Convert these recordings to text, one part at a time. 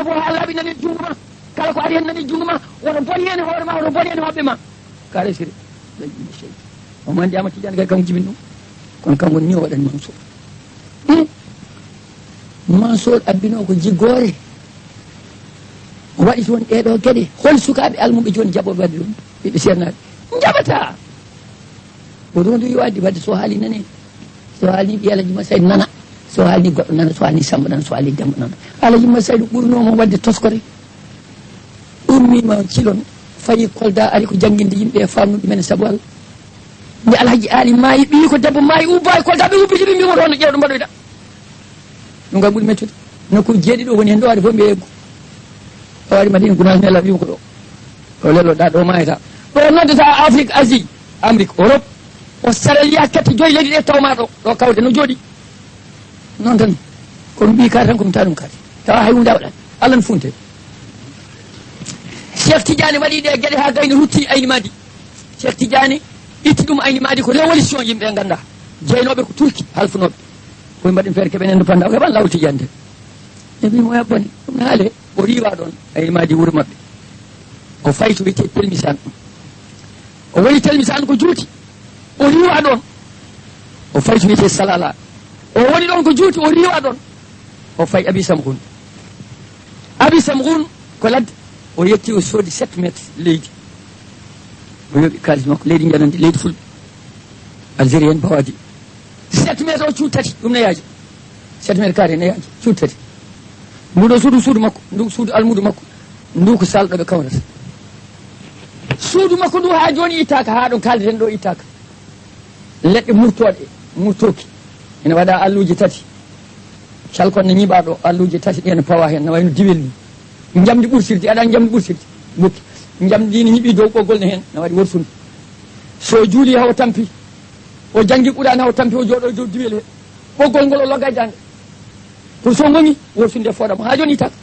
ma fof ha laaɓi nani jungo ma kala ko ari hen nani jungo ma woto boni hen hoore ma woto boni hen hoɓɓe ma ka resiri laƴƴinde seydi omo andi Amadou Tidiane kay kanko jibin ɗum kono kanko ni o waɗani Mansour abbino ko jiggoore o waɗi toon ɗeɗo gueɗe hol sukaɓe almuɓe joni jaɓoɓe wadde ɗum ɓiɓɓe ceernaɓe jaɓata o ɗo ndu wadde wadde so haali nane so haali ɓi Alaji Masaydu nana so haali goɗɗo nana so haali Samba nana so haali Demba nana Alaji Masaydu ɓurnomo wadde toskore ummima cilon fayi Kolda ari ko jangguinde yimɓe famnuɓe men saabu Allah nde Alhaji Ali maayi ɓi ko debbo maayi ubba e Kolda ɓe ubbiti ɓe mbimo toon ƴewɗo mbaɗoyɗa ɗum kam ɓuuri mettude nokkuji jeeɗiɗo woni hen ɗo waade fof mbi yeggu o waɗi Madina Gounass Nella wimo ko ɗo o lelloɗa ɗo mayata ɗo noddata Afrique Asie Amérique Europe o sareliya kette 5 leydi ɗe tawma ɗo kawde no jooɗi noon tan komi ɓi kaari tan komi ta ɗum kaari tawa hay hunde a waɗani Allah no funte Cheikh Tidiane waɗi ɗe gueɗe ha gayno rutti ayni madi Cheikh Tidiane itti ɗum ayni madi ko révolution yimɓe ganda jeynoɓe ko turki halfunoɓe koye mbaɗen feere keɓen endo panda o heɓan lawol Tidiane de e mbimo yabboni ɗum ne haale o riwa ɗon ayni madi wuuro mabɓe o fayi to wiyete Telmisane o woni Telmisane ko juuti o riwa ɗon o fayi to wiyete Salala o woni ɗon ko juuti o riwa ɗon o fayi Abi Samhoun ko ladde o yetti o soodi 7 métres leydi o yoɓi kalis makko leydi janandi leydi fulɓe algérienne bawadi 7 métres o cuuɗi tati ɗum ne yaaji 7 métres carré ne yaaji cuuɗi tati nduɗo suudu makko ndu suudu almudu makko ndu ko salɗo ɓe kawrata suudu makko ndu ha joni ittaka ha ɗon kaldeten ɗo ittaka leɗɗe murtoki ene waɗa alluji tati calkonne ñiɓaɗo alluji tati ɗi ene pawa hen no wayno diwel ni jamdi ɓursirdi aɗa jamdi ɓursirdi bukki jamdi ni ñiɓi dow ɓoggol ne hen no waɗi worsude so juuli hawo tampi o janggi qur'an hawo tampi o jooɗo dow diwel he ɓoggol ngol o logga jangde pour so gongi worsude nde fooɗama ha joni ittaka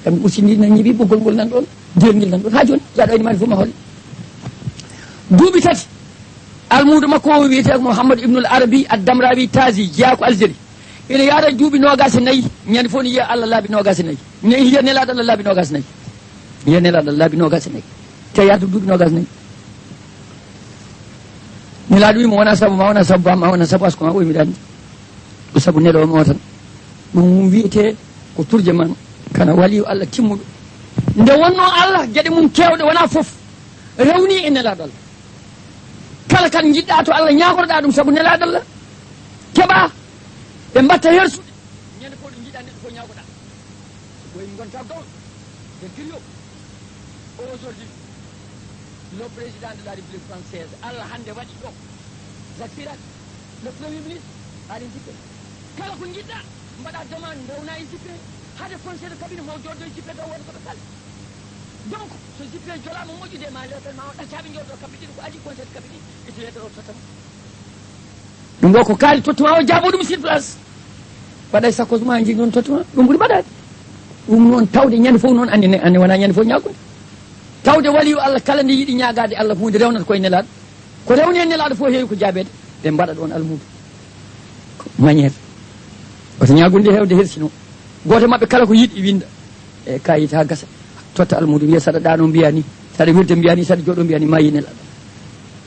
jamdi ɓursirdi na ñiɓi ɓoggol ngol nan ɗon diwel ngel nan ɗon ha joni jaɗo ayni mani fof ma holle duuɓi tati almudo makko o wiyete Mouhamadou Ibnul Arabi ad-Damrawi Tazi jeeyako Algérie ene yaara duuɓi 24 ñande fof ne yiya Allah laabi 24 ne yiya nelaɗo Allah laabi 24 yiya nelaɗo Allah laabi 24 te yaata duuɓi 24 nelaɗo wimo wona sabu ma wona sabu bamma wona sabu asko ma ɓoy mbiɗa andi ko sabu neɗomo o tan ɗum wiyete ko turje man kana waliyo Allah timmuɗo nde wonno Allah gueɗe mum kewɗe wona foof rewni e nelaɗo Allah kala kan jiɗɗa to Allah ñagotoɗa ɗum sabu nelaɗo Allah keɓa ɓe mbatta hersuɗe ñande fof ɗo jiiɗa neɗɗo fof ñagoɗa koye gonta gawɗo e griyo aujourd'hui le président de la République française Allah hande waɗi ɗo Jacques Chirac le premier ministre aɗa jippe kala ko jiɗɗa mbaɗa demande ndewna e jippe haade conseil de cabinet mo joɗɗo e jippe taw woni koɓe kala donc so jippe jolama moƴƴude ma leetal ma o ɗaccaɓe jooɗo kamɓe ɗiɗi ko adi conseil de cabinet ete leetal o tottama ɗum ɗo ko kaali tottuma o jaabo ɗum sur place waɗay sakkos ma jii noon tottuma ɗum ɓuuri mbaɗade ɗum noon tawde ñande fof noon andi wona ñande fof ñagude tawde waliyo Allah kala nde yiiɗi ñagade Allah hunde rewnata koye nelaɗo ko rewni e nelaɗo fof heewi ko jaabede ɓe mbaɗa ɗon almudo maniére oto ñagunde hewde hersino goto mabɓe kala ko yiiɗi winda e kayit ha gasa totta almudo wiya saɗa ɗano mbiya ni saɗa wirde mbiya ni saɗa jooɗo mbiya ni ma yi nelaɗo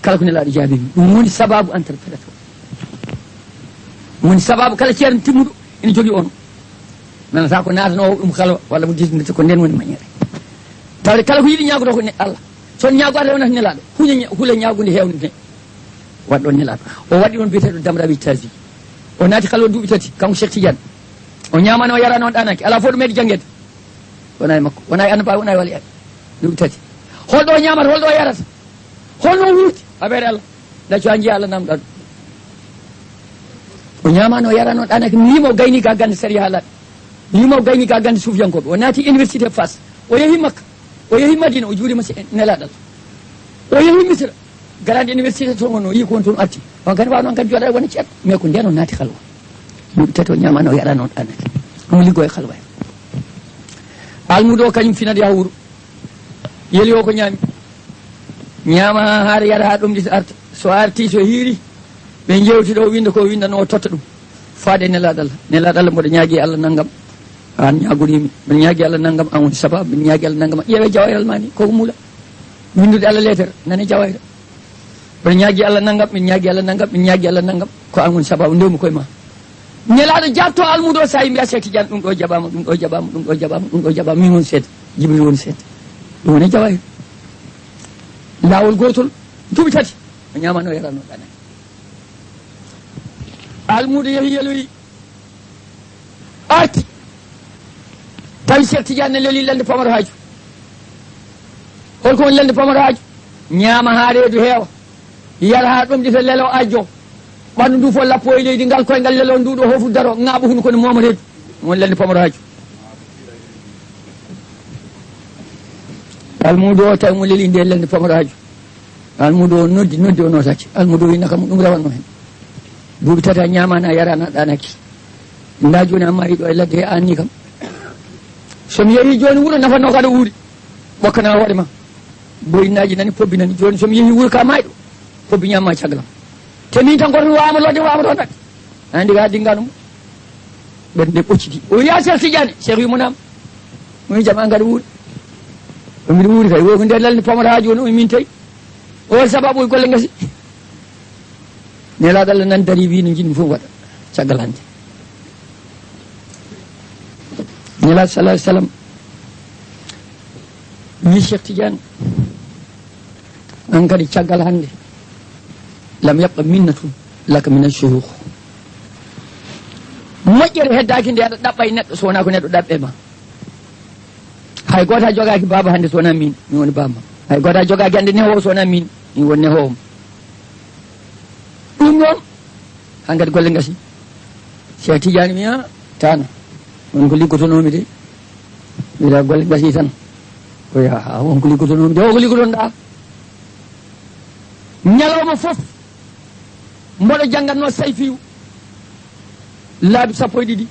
kala ko nelaɗo jaabimi ɗum woni sababu interprétation woni sababu kala ceerno timmuɗo ene jogui on nanata ko natanowo ɗum kalwa walla mo disnete ko nden woni maniére tawde kala ko yiiɗi ñagoto ko Allah son ñago ata rewnata nelaɗo huule ñagude hewde ne waɗ ɗon nelaɗo o waɗi ɗon biyeteɗo Damrawi Tazi o naati kala o duuɓi tati kanko Cheikh Tidiane o ñamani o yarani on ɗanaki ala fo ɗo meeɗi janguede wona e makko wona e annaba wona e wali duuɓi tati holɗo o ñamata holɗo o yarata holno wuurti affaire Allah dacco ha jiiya Allah namɗa o ñamani o yarani on ɗanaki wimo gayni ka gande sari ha laaɓi wimo gayni ka gande suufiyankoɓe o naati université Fass o yeehi Makka o yeehi Madina o juurima nelaɗal o yeehi Misra garande université toon won o yii ko won toon arti on kadi waw noon kadi jooɗa wona ceerno mais ko nden o naati halwa duuɓi tati o ñamani o yarani on ɗanaki ɗum liggo e halwa almudo o kañum finat yaha wuuro yeli o ko ñaami ñaama haara yara ha ɗum ɗi arta so arti so hiiri ɓe jewti ɗo winda ko windano o totta ɗum faade nelaɗo Allah mboɗo ñaagui Allah naggam an ñagorimi mbiɗa ñaagui Allah naggam an woni sababu mbiɗa ñaagui Allah naggam ƴeewe jawayral ma ni koko muula windude Allah lettere nane jawayra mbiɗa ñaagui Allah naggam mbiɗa ñaagui Allah naggam mbiɗa ñaagui Allah naggam ko an woni sababu ndewmi koye ma ñelaɗo jabto almudo o sa yi mbiya Cheikh Tidiane ɗum ɗo jaɓama ɗum ɗo jaɓama ɗum ɗo jaɓama ɗum ɗo jaɓama min woni seeɗa Jibril woni seeɗa ɗum woni jawayra lawol gotol duuɓi tati o ñamano yarano ɗane almudo yeehi yeloyi arti tawi Cheikh Tidiane ne leeli lelde pamaro haaju holko woni lelde pamaro haaju ñaama ha reedu heewa yara ha ɗum ɗita lelo ajjo ɓanndu ndu fof lappo e leydi ngal koye ngal lelo nduɗo hofu daro ŋaaɓa hunu kono mooma reedu woni lelde pamaro haaju almudo o tawi mo leeli nde lelde pamaro haaju almudo o noddi o notaki almudo wi naka ɗum rawanno hen duuɓi tati a ñamana yarana ɗanaki nda joni amma yiɗo e ladde he anni kam somi yeehi joni wuuro nafanno kaɗa wuuri ɓokkana hoore ma boyinaji nani pobbi nani joni somi yeehi wuuro ka mayɗo pobbi ñamma caggalam te min tan goto wawama lodde wawama toon ɗaɗe andi ga dinganum ɓernde ɓocciti o wiya Cheikh Tidiane Cheikh wimonama mo wi jaam an gaɗa wuuri o mbiɗa wuuri kay wo ko nder lalde pamata ha joni o min tawi o sababu e golle gasi nelaɗo Allah nan dari wi no jinmi fof waɗa caggal hande nelaɗo sallah sallam wi Cheikh Tidiane an kadi caggal hande lam yabqa minnatun laka min ashuyukh moƴƴere heddaki nde aɗa ɗaɓɓa e neɗɗo so wona ko neɗɗo ɗaɓɓe ma hay goto a jogaki baba hande so wona min woni baba hay goto a jogaki hande nehowo so wona min woni nehowom ɗum noon hankkadi golle gasi Cheikh Tidiane mi a tana won ko liggotonomi de mbiɗa golle gasi tan koya won ko liggotonomi de o ko liggotonɗa ñalawma foof mboɗo janggatno sayfiyu laabi 12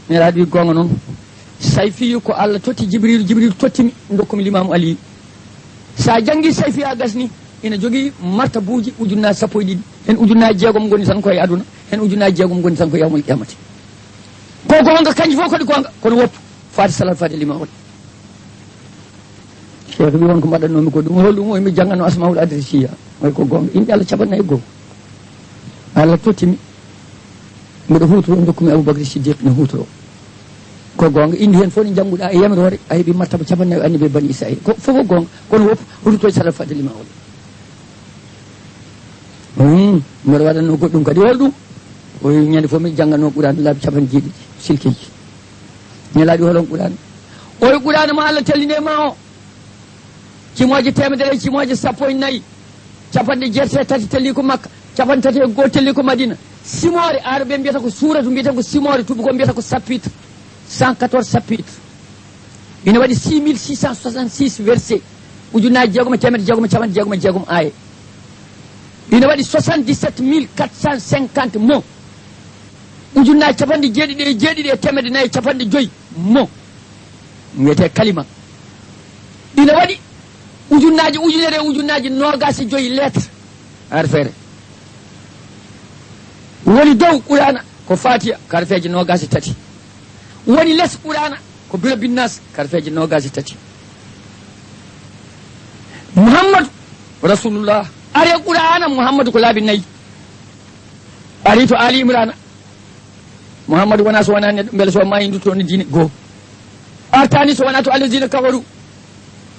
neraɗo wi gonga noon sayfiyu ko Allah totti Jibril tottimi dokkumi Limamu Aliyu sa janggi sayfiyu a gasni ina jogui martabuji ujunnaji 12 hen ujunnaji 6 goni tan koye aduna hen ujunnaji 6 goni tan ko yawmul qiyamati ko gonga kanji fof kodi gonga kono woppu fati salat fati limawol Cheikh wi won ko mbaɗannomi ko ɗum holɗum o mi jangganno asmaul adresiya way ko gonga yimɓe Allah caɓatnayi goho Allah tottimi mbiɗa hutoro dokkumi Aboubacry Siddiq ne hutoro ko gonga indi hen fof ne jangguɗa e yamirore a heeɓi martaba 40 anni ɓe bani Israil ko fof gonga kono woppu hutotoye salat fati limawol mbiɗa waɗanno goɗɗum kadi holɗum o ñande fof mi jangganno ɓurano laabi 7 silkeji ñalaɗi holon ɓurano oye ɓurano ma Allah tellinde ma o cimoje 100 cimoje 14 13 telli ko Makka 31 telli ko Madina simore aɗa ɓe mbiyata ko suratu mbiyata ko simore tuba ko mbiyata ko chapitre 114 chapitre ina waɗi 6666 verset ujunnaji 6 aya ina waɗi 77450 mots ujunnaji 7 temedde 4 mots wiyete kalima ina waɗi ujunnaji 95 lettre arfere woni dow qur'ana ko fatiha karfeji 23 woni less qur'ana ko birabin nas karfeji 23 Muhammadu rasulullah are qur'ana Muhammadu ko laabi 4 ari to Ali Imran Muhammadu wona so wona neɗɗo beele so mayi nduto ni dine go artani so wona to allazina kafaru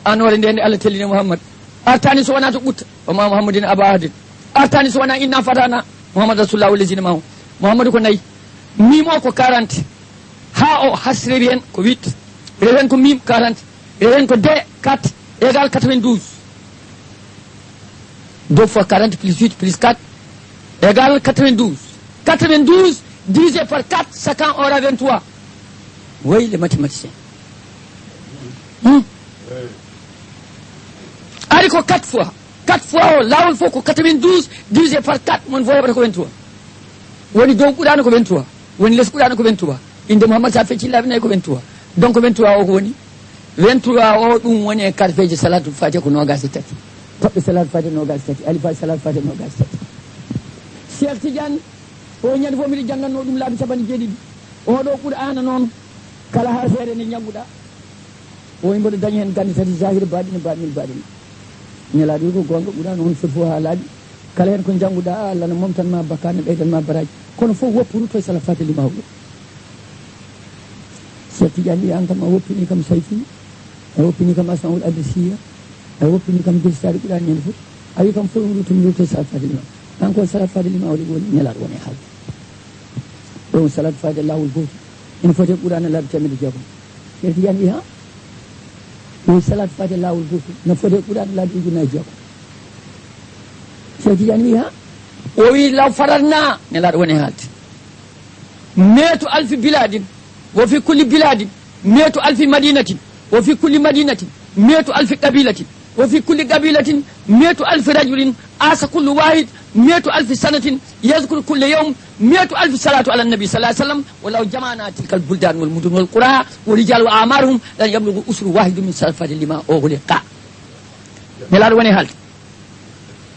anore nde Allah telline Muhammad artani so wona to ɓutta o ma Muhammadin abahadin artani so wona inna fatana Muhammad rasulullah wallazina mahu Muhammadu ko 4 mimo ko 40 ha o hasreri hen ko 8 rewen ko mim 40 rewen ko d 4 égal 92 2 fois 40 plus 8 plus 4 égale 92 92 divisé par 4 chacun aura 23 oui les mathématiciens ari ko 4 fois o lawol fof ko 92 divisé par 4 mon fof heɓata ko 23 woni dow ɓuurano ko 23 woni less ɓuurano ko 23 inde Mouhammad sa fecci laabi 4 ko 23 donc 23 o ko woni 23 o ɗum woni e karfeji salatul fatiha ko 23 toɓɓe salatul fatiha 23 alifaji salatul fatiha 23 Cheikh Tidiane o ñande fof mbiɗa jangganno ɗum laabi 7 oɗo qur'ana noon kala ha feere ni ñambuɗa o yimɓe dañi hen gande tati zahir baɗini baɗini ñalaɗo ko gonga ɓuura noon foti fof ha laaɓi kala hen ko jangguɗa Allah no momtanma bakane ɓeydanma baraji kono fof woppuru to e salat fate limawɗo Cheikh Tidiane an kam a woppini kam sayfi a woppini kam asmaul adresiya a woppini kam birstari ɓuurani hen fof a wi kam fof rutum to salat fate limaw an ko salat fate limawɗo woni ñalaɗo woni haalde ɗon salat fate lawol goto ene foti ɓuurani laabi temedde jeegom Cheikh Tidiane wi ha o salat fate lawol goto no foti ɓuurani laabi ujunnaji jeegom Cheikh Tidiane wi ha o wi law faratna nelaɗo woni haalde meetu alfi biladin wo fi kulli biladin meetu alfi madinatin wo fi kulli madinatin meetu alfi qabilatin wo fi kulli qabilatin meetu alfi rajulin asa kullu wahid meetu alfi sanatin yadhkuru kulle yawm meetu alfi salatu ala nabi sallallahu alaihi wasallam walaw jamana tilka albuldan wal mudun wal qura wa rijal wa amaruhum lan yablughu usru wahidu min salafati lima o huliqa nelaɗo woni haalde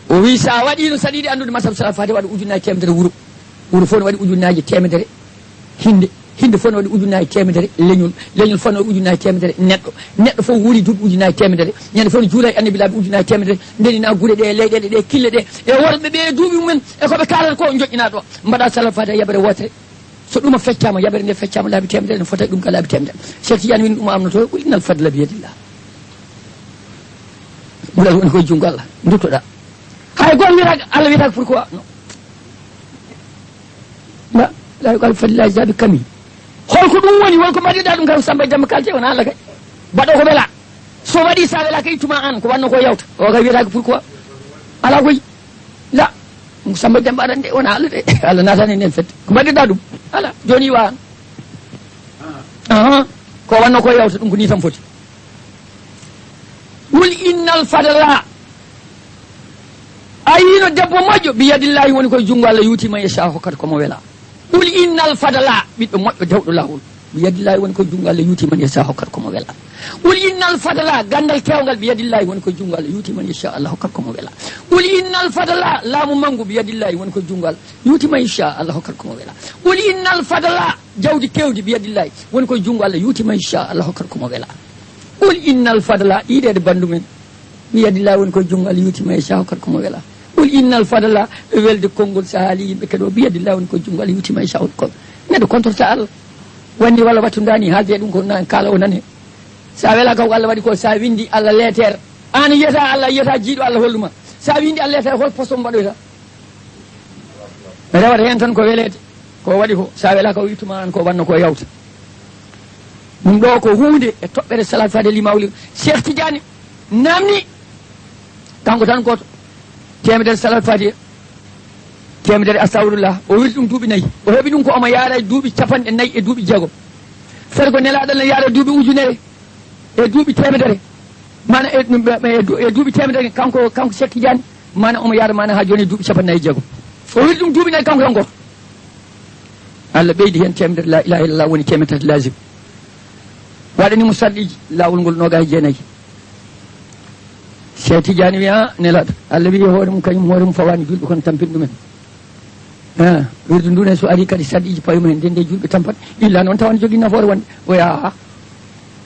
o wi sa waɗino saɗiɗi andude masab salat fate waɗa ujunnaji temedere wuro fof ne waɗi ujunnaji temedere hinde fof ne waɗi ujunnaji temedere leñol fof ne waɗi ujunnaji temedere neɗɗo fof wuuri duuɓi ujunnaji temedere ñande fof ne juula e annabi laabi ujunnaji temedere ndenina guure ɗe leyɗele ɗe kille ɗe e worɓe ɓe duuɓi mumen e koɓe kalata ko joƴƴina ɗo mbaɗa salat fate yaɓere wotere so ɗum feccama yaɓere nde feccama laabi temedere ne fota ɗum ka laabi temedere Cheikh Tidiane wini ɗum amnoto qul innal fadla biyadillah ɓulal woni koye junngo Allah duttoɗa hay goto wiyata Allah wiyata pourquoi non la yuqal fadillahi zabi kami holko ɗum woni wonko mbaɗiɗa ɗum kam Samba Demba kalte wona Allah kay mbaɗo ko weela so waɗi sa weela kay tuma an ko wanno ko yawta o kay wiyata pourquoi ala koy la Samba Demba aɗa nde wona Allah de Allah natani nden fedde ko mbaɗiɗa ɗum ala joni wa an ko wanno ko yawta ɗum ko ni tan foti qul innal fadla ayino debbo moƴƴo biyadillahi woni koye junngo Allah yuutima yesha hokkata komo weela qul innal fadala ɓiɗɗo moƴƴo dewɗo lawol biyadillahi woni koye junngo Allah yuutima yesha hokkata komo weela qul innal fadala gandal kewgal biyadillahi woni koye junngo Allah yuutima yesha Allah hokkata komo weela qul innal fadala laamu mangu biyadillahi woni koye junngo Allah yuutima yesha Allah hokkata komo weela qul innal fadala jawdi kewdi biyadillahi woni koye junngo Allah yuutima yesha Allah hokkata komo weela qul innal fadala ɗiɗede bandu men biyadillahi woni koye junngo Allah yuutima yesha hokkata komo weela qul innal fadla welde konngol so haali yimɓe kadi o biyadillahi woni koye junngo Allah yuutima e sawol kon neɗɗo contorta Allah wandi walla wattudani haalde ɗum ko kala o nane sa wela kaw Allah waɗi ko sa windi Allah lettere an yiyata Allah yiyata jiiɗo Allah holluma sa windi Allah lettere hol poste mbaɗoyta rewata hen tan ko welede ko waɗi ko sa wela kaw wittuma an ko wanno ko yawta ɗum ɗo ko hunde e toɓɓere salat fade limawli Cheikh Tidiane namni kanko tan goto temedere salat fatiha temedere astahfirullah o wili ɗum duuɓi 4 o heeɓi ɗum ko omo yaara e duuɓi 4 e duuɓi jeegom fere ko nelaɗo ne yaara duuɓi ujunere e duuɓi temedere mana e duuɓi temedere kanko Cheikh Tidiane mana omo yaara mana ha joni e duuɓi 4 jeegom o wili ɗum duuɓi 4 kanko tan goto Allah ɓeydi hen temedere la ilaha illallah woni temedere lazim waɗanimo sarɗiji lawol ngol 29 Cheikh Tidiane wiya nelaɗo Allah wi hoore mum kañum hoore mum fawani julɓe kono tampin ɗumen wirdu ndu ne so ari kadi sarɗiji pawi mumen nde julɓe tampat illa noon tawa ne jogui nafoore wonde oya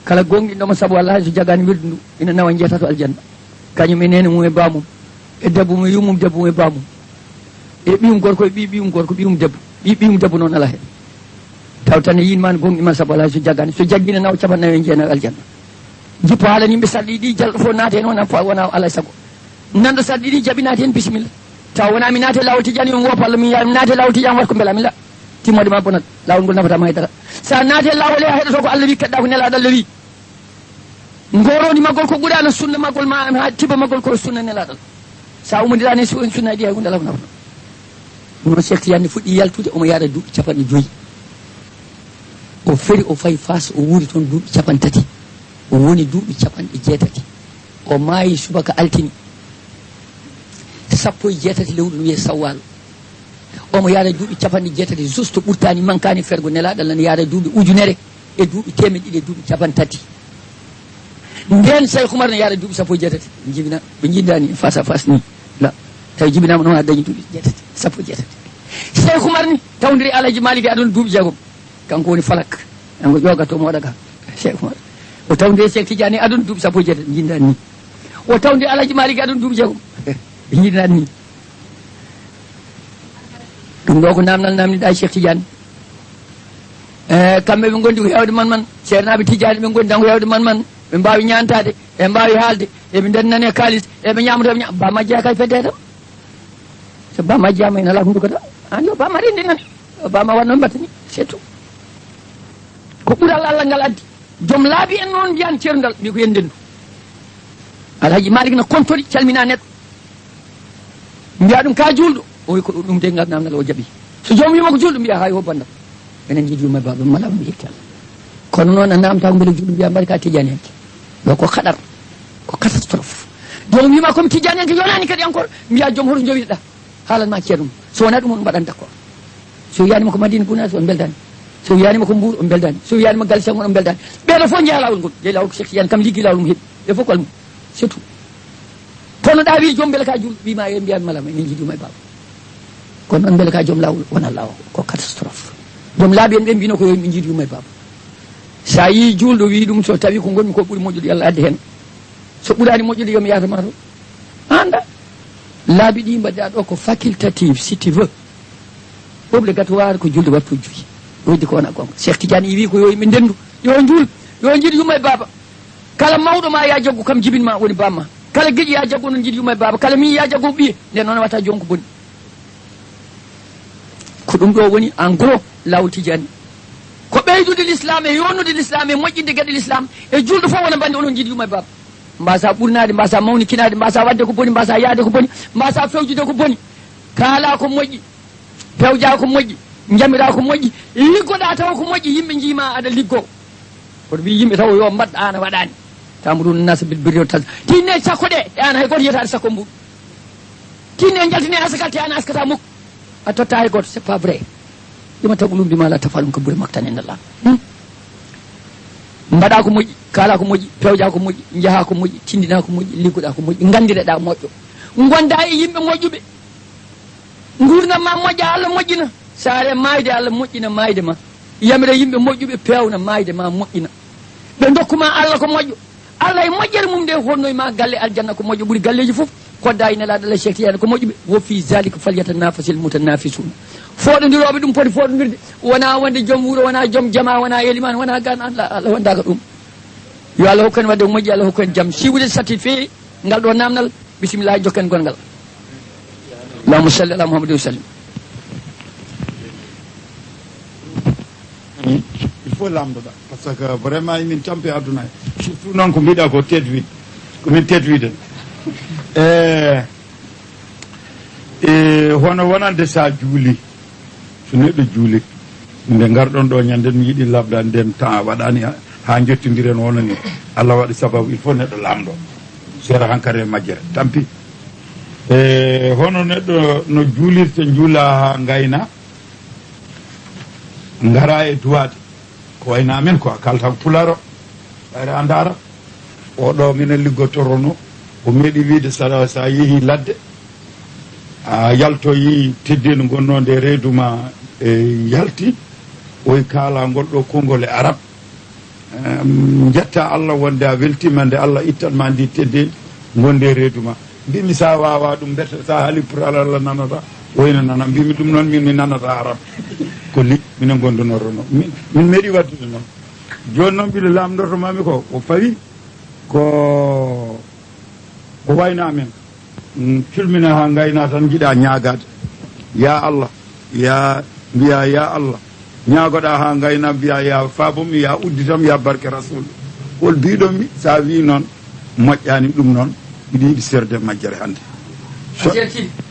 kala gonɗinɗomo saabu Allah hay so jagani wirdu ndu ina nawa jeeta to aljanna kañum e nene mum e bamum e debbo mum yumum debbo mum e bamum e ɓiyum gorko e ɓiyum gorko ɓiyum debbo ɓiyum debbo noon ala hen taw tan e yinma ne gonɗima saabu Allah hay so jagani so jaggina nawa 49 e jeenayi aljanna jippo haalani yimɓe sarɗi ɗi jalɗo fof naate hen wona alay saago nanɗo sarɗi ɗi jaaɓi naate hen bisimilla taw wona mi naate lawol Tidiane yon woppa Allah mi naate lawol Tidiane wat ko beela mi la timmode ma bonat lawol ngol nafatama haydara sa naate lawol e heɗoto ko Allah wi keɗɗa ko nelaɗo Allah wi gorodi maggol ko ɓuurano sunna maggol ma ha tiba maggol ko sunna nelaɗo sa umodirani sunna ɗi hay hunde ala ko nafata ɗum noon Cheikh Tidiane fuɗɗi yaltude omo yaara duuɓi 5 o feri o fayi Fass o wuuri toon duuɓi 3 o woni duuɓi 6 o maayi subaka altini 16 lewru no wiye sawwal omo yaara duuɓi 6 juste ɓurtani mankani fergo nelaɗo Allah ne yaara duuɓi ujunere e duuɓi 100 e duuɓi 3 nden Cheikh Oumar ne yaara duuɓi 17 jibina ɓe jindani face à face ni la tawi jibinama noon ha dañi duuɓi 17 Cheikh Oumar ni tawdiri Alaji Malik aɗon duuɓi 6 kanko woni falak ngo joga to moɗa ka Cheikh Oumar o tawde Cheikh Tidiane aduna duuɓi sappo e jeetati jindan ni o tawde Alaji Malik aduna duuɓi jeegom jindan ni ɗum ɗo ko namdal namdiɗa Cheikh Tidiane kamɓe ɓe gondi ko hewde man ceernaɓe Tidiane ɓe gondi tan ko hewde man ɓe mbawi ñantade ɓe mbawi haalde eɓe ndennane kalis eɓe ñamatoɓe ñam ba majjiya kay fedde tan so ba majjiyama ene ala hunduko ta an yo bama rendi nan o bama wanno mbattani c'est tout ko ɓuural Allah ngal addi joom laabi en noon mbiyan ceerndal mbi ko yen ndendu Alhaji Malik no kontori calmina neɗɗo mbiya ɗum ka julɗo o wi ko ɗum de ngal namdal o jaaɓi so joom wima ko julɗo mbiya hay ho bandam enen jiiduma baba malama mi yetti Allah kono noon a namta ko beele julɗo mbiya mbaɗa ka Tidiane henke yo ko haɗar ko catastrophe joom wima komi Tidiane henke yonani kadi encore mbiya joom hoto jowiɗa haalanma ceerno so wona ɗum on mbaɗan d' accord so wiyanima ko Madina Gounass on beldani so wiyanima ko Mbour on beldani so wiyanima Galsen on beldani ɓeɗo fof jeeya lawol ngol jeeyi lawol ko Cheikh Tidiane kam liggi lawol mum heeɓi ɓe fof ko almum c'est tout kono ɗa wi joom beele ka julɗo wima e mbiyami malama enen jiiduma e baba kono noon beele ka joom lawol wona law ko catastrophe joom laabi en ɓe mbino ko yo yimɓe jiiduma e baba sa yi julɗo wi ɗum so tawi ko gonmi ko ɓuuri moƴƴude yo Allah adde hen so ɓuurani moƴƴude yomi yatama to anda laabi ɗi mbaɗɗa ɗo ko facultative si tu veux obligatoire ko julde wattu juyi woddi ko wona gonga Cheikh Tidiane wi ko yo yimɓe ndendu yo juul yo jiiɗi yumma e baba kala mawɗo ma ya jaggu kam jibinma woni bamma kala gueƴi ya jaggu noon jiiɗi yumma e baba kala mi ya jaggu ɓiye nden noon watta jonko boni ko ɗum ɗo woni en gros lawol Tidiane ko ɓeydude l'islam e yonnude l'islam e moƴƴinde gueɗe l'islam e julɗo fof wona bande onon jiiɗi yumma e baba mbasa ɓurnade mbasa mawnikinade mbasa wadde ko boni mbasa yaade ko boni mbasa fewjude ko boni kaala ko moƴƴi pewja ko moƴƴi jamira ko moƴƴi liggoɗa taw ko moƴƴi yimɓe jiima aɗa liggo koto wi yimɓe taw yo mbaɗɗa an a waɗani tamrun nasa bil birri tas tinne sakko ɗe e an hay goto yiyatade sakko mbuɗ tinne jaltine asakalte an askata mukko a totta hay goto c'est pas vrai ɗuma tagolum bima la tafalum ko ɓuuri maktan en Allah mbaɗa ko moƴƴi kala ko moƴƴi pewja ko moƴƴi jaaha ko moƴƴi tindina ko moƴƴi liggoɗa ko moƴƴi gandireɗa moƴƴo gonda e yimɓe moƴƴuɓe gurdam ma moƴƴa Allah moƴƴina saare mayde Allah moƴƴina mayde ma yamira yimɓe moƴƴuɓe pewna mayde ma moƴƴina ɓe dokkuma Allah ko moƴƴo Allah e moƴƴere mum nde honnoye ma galle aljanna ko moƴƴo ɓuuri galleji fof kodda e nelaɗo Allah Cheikh Tidiane ko moƴƴuɓe wo fi zalika falyatanafasil mutanafisuna foɗodiroɓe ɗum poti foɗodirde wona wonde joom wuuro wona joom jama wona éliman wona gan Allah wondaka ɗum yo Allah hokkani wadde ko moƴƴi Allah hokkani jaam siwude satisfait ngal ɗo namdal bisimillah jokken gongal allahumma salli ala muhammadin wa sallim il faut lamdoɗa par ce que vraiment min tampi aduna surtout noon ko mbiɗa ko tetwide komin tetwiden hono wonande sa juuli so neɗɗo juuli nde garɗon ɗo ñande mi yiiɗi labdade nden temps waɗani ha jottodiren wono ni Allah waɗi sababu il faut neɗɗo lamɗo seera hankkadi e majjere tampi hono neɗɗo no juulirte juula ha gayna gara e duwade ko wayno amen quoi kalta pularo ɓayre anda arab oɗo minen liggotorono o meeɗi wiide sa yeehi ladde a yaltoyi teddino gonno nde reeduma e yalti oye kaala ngol ɗo konngol e arab jetta Allah wonde a weltima nde Allah ittanma ndi teddedi gonde reeduma mbimi sa wawa ɗum bete sa haali pour Allah nanata woyno nana mbimi ɗum noon min mi nanata arab ko li minen gondonorono min meeɗi waddude noon joni noon ɓiɗo lamdortomami ko o fawi ko wayno amen culmina ha gayna tan jiiɗa ñagade ya Allah ya mbiya ya Allah ñagoɗa ha gayna mbiya ya fabum ya udditam ya barke rasul hol mbiɗonmi sa wi noon moƴƴani ɗum noon mbiɗa yiiɗi serde majjere hannde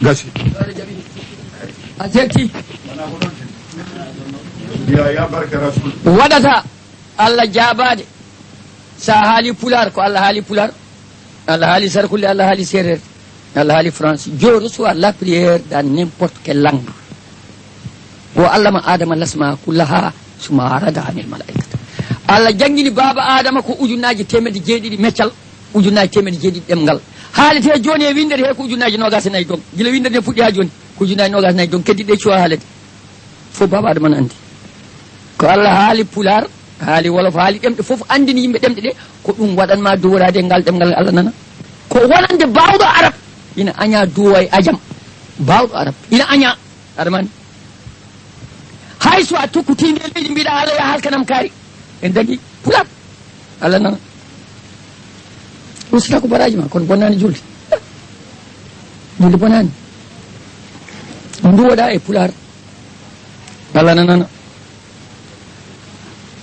gasi a jetti mbiya ya barke rasul waɗata Allah jabade sa haali pular ko Allah haali pular Allah haali sarkulle Allah haali séréer Allah haali français Dieu reçoit la prière dans n'importe quelle langue wo Allah ma adama lasma kullaha suma rada anil malaikata Allah jangini baba adama ko ujunnaji temedde jeeɗiɗi meccal ujunnaji temedde jeeɗiɗi ɗemgal haalete joni e windere he ko ujunnaji nogas e nayyi dong gila windere nde fuɗɗi ha joni ko ujunnaji nogas nayyi dong keddiɗe cuwa haalede fof baba adama ne andi ko Allah haali pular haali wolof haali ɗemɗe fof andini yimɓe ɗemɗe ɗe ko ɗum waɗanma duworade ngal ɗemgal Allah nana ko wonande bawɗo arab ina aña duwoy ajam bawɗo arab ina aña aɗamani hay so a tokkutinde leydi mbiɗa Allah ya halkanam kaari en dagui pulat Allah nana usita ko baraji ma kono bonnani julde julde bonani duwoɗa e pular Allah nanana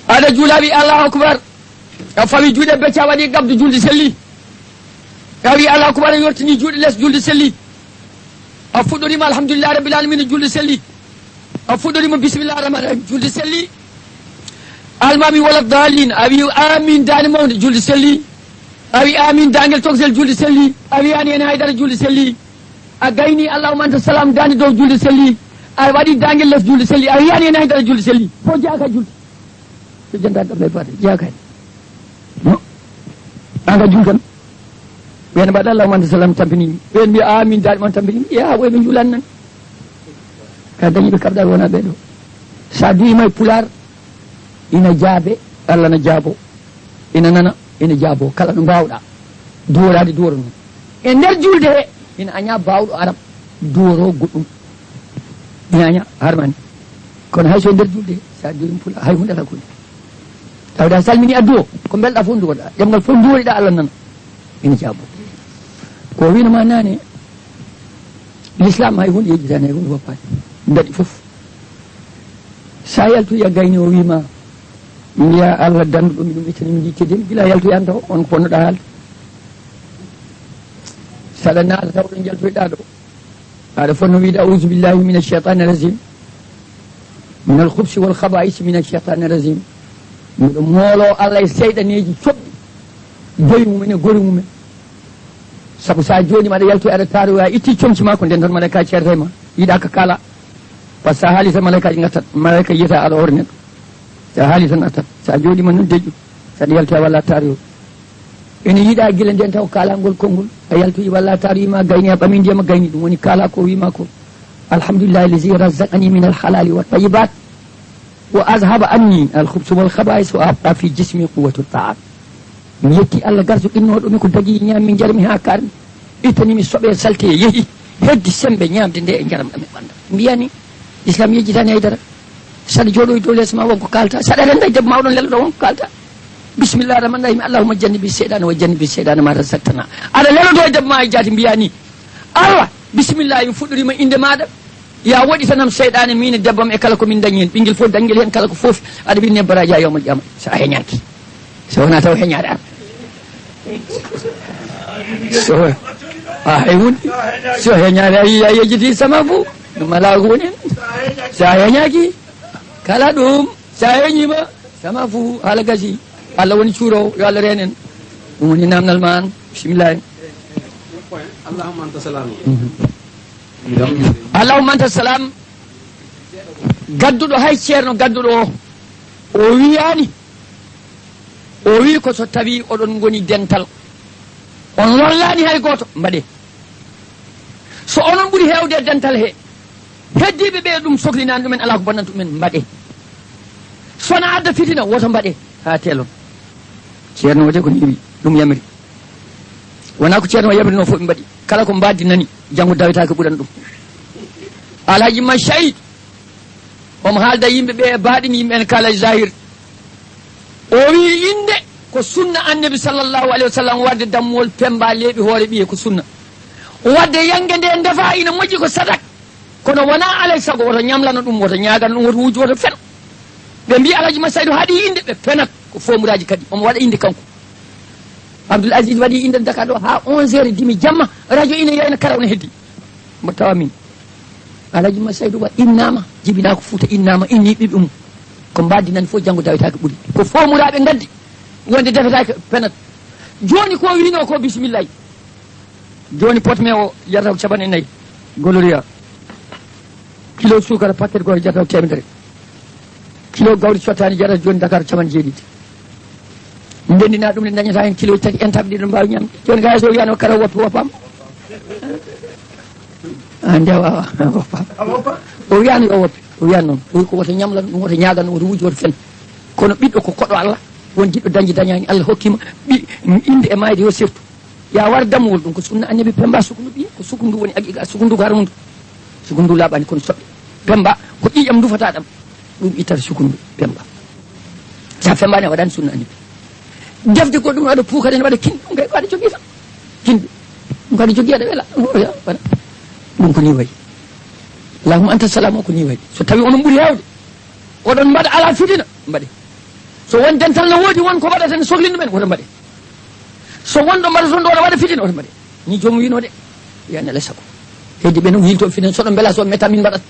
aɗa juulaɓi allahu akbar a fawi juuɗe becca waɗi gabdu julde selli a wi allahu akbar a yortini juuɗe less julde selli a fuɗɗorima alhamdulillah rabbil alamina julde selli a fuɗɗorima bisimillah rahman rahim julde selli almami wala dalin a wi amin dane mawde julde selli a wi amin dangel togsel julde selli a wi ani hen haydara julde selli a gayni allahuma anta salam dande dow julde selli a waɗi dangel less julde selli a wiyani hen haydara julde selli fo jaaka julde so janta ɗaɓɓe bade jaakani no anga jultan ɓen mbaɗa allahuma anta salam tampinimi ɓen mbiya amin daaɗi mon tampinimi ya ɓoyɓe juulan nan ka dañiɓe kaɓɗal wona ɓeɗo sa duwima e pular ina jaabe Allah na jaabo ina nana ina jaabo kala ɗo mbawɗa duworade duworo noon e nder julde he ina aña bawɗo arab duworo goɗɗum ina aña harmani kono hayso nder julde he sa duwima pular hay hunde ala kude tawde a salmini adduo ko belɗa fof duwoɗa ɗemgal fof duworiɗa Allah nana ina jaabo ko winoma nane l'islam hay hunde yejjitani hay hunde woppani mbeɗi fof sa yaltoyi a gayni o wima mbiya Allah danduɗo mi ɗum ittanimi jittidemi gila yaltoyanta o on ko ponnoɗa haalde saɗa naata taw ɗo jaltoyɗa ɗo aɗa fonno wiide audu billahi min alcheitani rajim min alkhubsi walkhaba'is min alcheitani rajim miɗo moolo Allah e seyɗaneji coɓɗi joyi mumen e gori mumen saabu sa joni maɗa yaltoy aɗa taroya a itti comci ma ko nden tan malaika ceerta e ma yiiɗa ka kala par ce que sa haali tan malaikaji gattat malaika yiyata aɗa hoore neɗɗo sa haali tan attat sa jooɗima noon deƴƴu saɗa yaltoya walla taroyo ene yiiɗa guila nden taw kalangol konngol a yaltoyi walla taroyima gayni a ɓami ndiyama gayni ɗum woni kala ko wima ko alhamdulillahi allazi razaqani min alhalali wa tayibat wa azhaba anni alkhubsu walkhaba'is wa abqa fi jismi quwwatu ta'at mi yetti Allah garso innoɗomi ko dagui ñammi jarmi ha karmi ittanimi soɓe salte yeehi heddi sembe ñamde nde e jaram ɗam e ɓandam mbiyani islam yejjitani haydara saɗa jooɗoy dow less ma wonko kalta saɗa renda debbo ma oɗon lelɗo wonko kalta bisimillah rahman rahim allahuma jannibi seeɗana wa jannibi seeɗana ma razaqtana aɗa lelodo e debbo ma e jaati mbiyani Allah bisimillah mi fuɗɗorima inde maɗa ya woɗitanam seyɗane min e debbam e kala komin dañi hen ɓinguel fof dañguel hen kala ko foof aɗa winne baraji ha yawmal qiyama sa heñaki so wona taw heñade an so a hay hunde so heñade a yejjiti sama fo ɗum ala ko woni hen sa heñaki kala ɗum sa heñima sama fo haala gasi Allah woni cuurowo yo Allah renen ɗum woni namdal ma an bisimillahi allahumma anta salam allahumma anta salam gadduɗo hay ceerno gadduɗo o wiyani o wi ko so tawi oɗon goni dental on lollani hay goto mbaɗe so onon ɓuuri hewde dental he heddiɓe ɓe ɗum sohlinani ɗumen ala ko bonnanta ɗumen mbaɗe sona adda fitina woto mbaɗe ha telon ceerno o de ko niwi ɗum yamiri wona ko ceerno o yamirino fof ɓe mbaɗi kala ko mbaddi nani janggo dawetake ɓuuran ɗum alhaji ma shahid omo haalda yimɓe ɓe e baɗini yimɓe en kala zahir o wi inde ko sunna annabi sallllahu alayhi wa sallam wadde dammol pemba leeɓi hoore ɓiye ko sunna wadde yangue nde ndefa ina moƴƴi ko sadak kono wona alay saago woto ñamlano ɗum woto ñagano ɗum woto wuuji woto fen ɓe mbi alhaji ma saydo haaɗi inde ɓe penat ko fomuraji kadi omo waɗa inde kanko abdoul asis waɗi inde Dakar ɗo ha 11h30 jamma radio ina yeyna kara ona heddi mbo tawa min alhaji ma saydo wa innama jibina ko Fouta innama inni ɓiɓɓe mum ko mbadinani fof janggo dawetake ɓuuri ko fomuraɓe gaddi wonde defetake penat joni ko wino ko bisimillahi joni potme o jarata ko caɓan e nayyi goloria kilo sukara paquet goto jarata ko temedere kilo gawri sottani jarata joni Dakar caɓan jeeɗiɗi ndendina ɗum ne dañata hen kilo tati entaɓe ɗiɗo mbawi ñamde joni ga so wiyano kara woppi woppama ndewa woppama o wiyano yo woppi o wiyan noon o wi ko woto ñamlan ɗum woto ñagan woto wuuji woto fen kono ɓiɗɗo ko koɗo Allah won jiɗɗo dañji dañani Allah hokkima inde e mayde yo seftu ya war dammuwol ɗum ko sunna annabi Pemba sukundu ɓiye ko sukundu woni aqiqa sukundu garmudu sukundu laaɓani kono soɓɓe Pemba ko ƴiƴam dufata ɗam ɗum ittata sukundu Pemba sa fembani a waɗani sunna annabi defde ko ɗum waɗa puukade ne waɗa kinɗi ɗum kay waɗa jogui tan kinɗi ɗum kadi jogui aɗa weela waɗa ɗum ko ni wayi allahumma anta salam o ko ni wayi so tawi onon ɓuuri hewde oɗon mbaɗa ala fitina mbaɗe so won dental no woodi won ko waɗata ne sohlinde men woto mbaɗe so wonɗo mbaɗa toon ɗo oɗa waɗa fitina oto mbaɗe ni jomum wino de yani alay sago heddi ɓe no yiltoɓe finen soɗo beela so metta min mbaɗat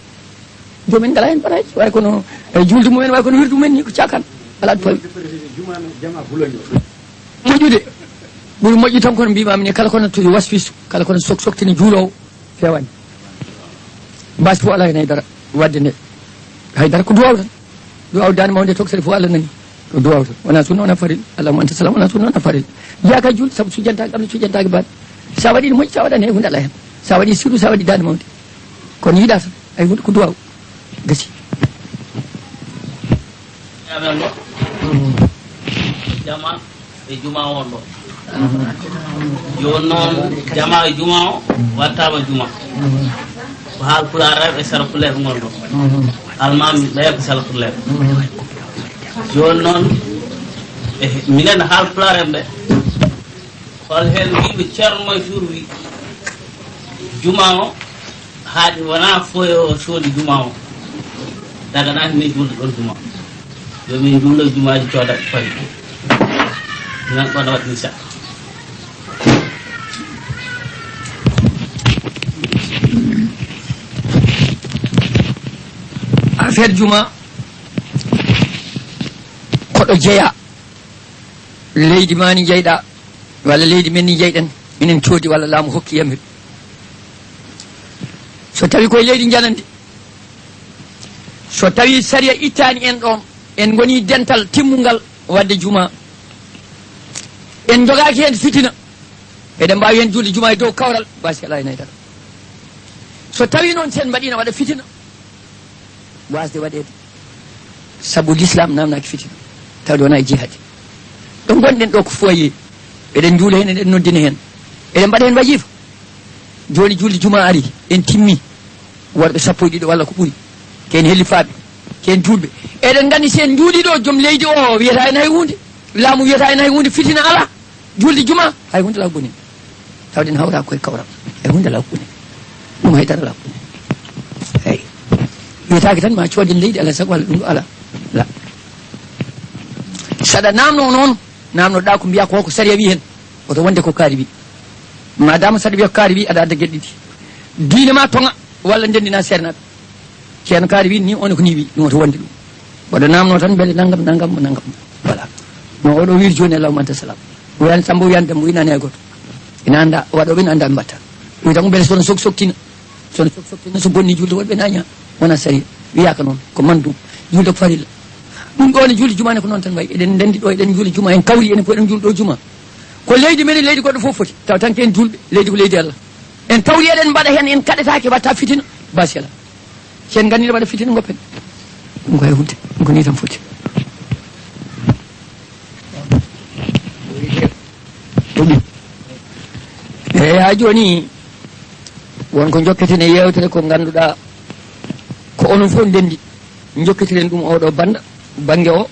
jomumen ngala hen mbaɗaji way kono julde mumen way kono wirdu mumen ni ko cakan ala fawi moƴƴude ɓuuri moƴƴi tan kono mbimami ni kala kono toyi wasfisu kala kono soktini juulowo fewani mbasi fof ala hen haydara wadde nde haydara ko duwaw tan duwaw dande mawde toksede fof Allah nani ko duwaw tan wona sunna wona faril allahumma anta salam wona sunna wona faril jaka julde saabu sujjantaki ɓamde sujjantaki baɗe sa waɗi no moƴƴi sa waɗani hay hunde ala hen sa waɗi surtout sa waɗi dande mawde kono yiiɗa tan hay hunde ko duwaw gasi jama e juma on ɗo joni noon jama e juma o wattama juma ko haalpulaar e sarpulaar gonɗo almami ɓe ko sarpulaar joni noon minen haalpulaar en ɓe hol hen wiɓe ceerno jour wi juma o haaɗi wona foye o soodi juma o daganaki min julde ɗon juma yomin jullo jumaji coodaɓe fayi nan ɗon waɗni sa affaire juma koɗo jeeya leydi ma ni jeyɗa walla leydi men ni jeyɗen minen coodi walla laamu hokki yamir so tawi koye leydi janandi so tawi saria ittani en ɗon en goni dental timmungal wadde juma en jogaki hen fitina eɗen mbawi hen julde juma e dow kawral basi ala e naydara so tawi noon sen mbaɗino waɗa fitina wasde waɗede saabu l'islam namnaki fitina tawde wona e jihadi ɗo gonɗen ɗo ko foye eɗen juula hen eɗen noddina hen eɗen mbaɗa hen wajifa joni julde juma ari en timmi worɓe sappo e ɗiɗo walla ko ɓuuri ken hellifaɓe ken julɓe eɗen gandi sen juuɗi ɗo joom leydi o wiyata en hay hunde laamu wiyata en hay hunde fitina ala julde juma hay hunde law boni tawden hawra koye kawram hay hunde law boni ɗum haydara law boni eyyi wiyatake tan ma cooden leydi ala sago walla ɗum ɗo ala la saɗa namno noon namnoɗa ko mbiya ko saria wi hen oto wonde ko kaari wi madama saɗa wiya ko kaari wi aɗa adda gueɗe ɗiɗi diine ma tonga walla ndendina sernaɓe ceerno kaari wi ni on ko ni wi ɗum oto wonde ɗum oɗo namno tan beele naggam naggam naggam voilà no oɗo wiiri joni allahumma anta salam wiyani Samba wiyani Demba winani hay goto ina anda waɗoɓe ne anda ɓe mbatta wi tan ko beele sono soktina so bonni julde woɗɓe naña wona sari wiyaka noon ko mandum julde ko farilla ɗum ɗo ne julde juma ne ko noon tan wayi eɗen ndendi ɗo eɗen julde juma en kawri enen fof eɗen julde ɗo juma ko leydi men leydi goɗɗo fof foti taw tan ko en julɓe leydi ko leydi Allah en kawri eɗen mbaɗa hen en kaɗetake watta fitina basi ala sen gandino waɗa fitina goppen ɗum ko hay hunde ɗum ko ni tan foti eyi ha joni wonko jokketen e yewtere ko ganduɗa ko onon fof ndendi jokketiren ɗum oɗo banda banggue o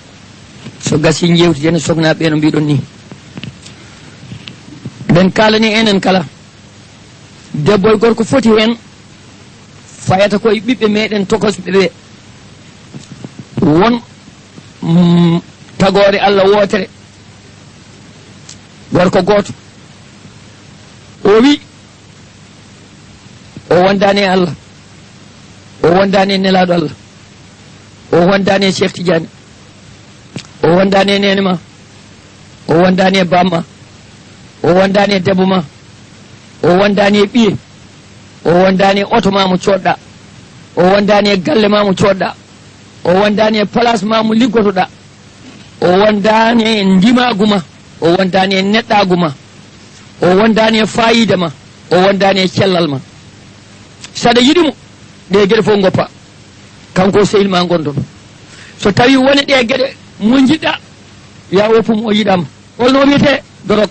so gasi jewtiden sognaɓe no mbiɗon ni ɓen kalani enen kala debbo e gorko foti hen fayata koye ɓiɓɓe meɗen tokosɓe ɓe won tagore Allah wotere gorko goto o wi o wondani e Allah o wondani e nelaɗo Allah o wondani e Cheikh Tidiane o wondani e nene ma o wondani e bamma o wondani e debbo ma o wondani e ɓiye o wondani e oto ma mo coɗɗa o wondani e galle ma mo coɗɗa o wondani e place ma mo liggotoɗa o wondani e ndimagu ma o wondani e neɗɗagu ma o wondani e fayida ma o wondani e cellal ma saɗa yiɗimo ɗe gueɗe fof goppa kanko sehil ma gondon so tawi woni ɗe gueɗe mo jiɗɗa ya woppum o yiɗama holno wiyete dorok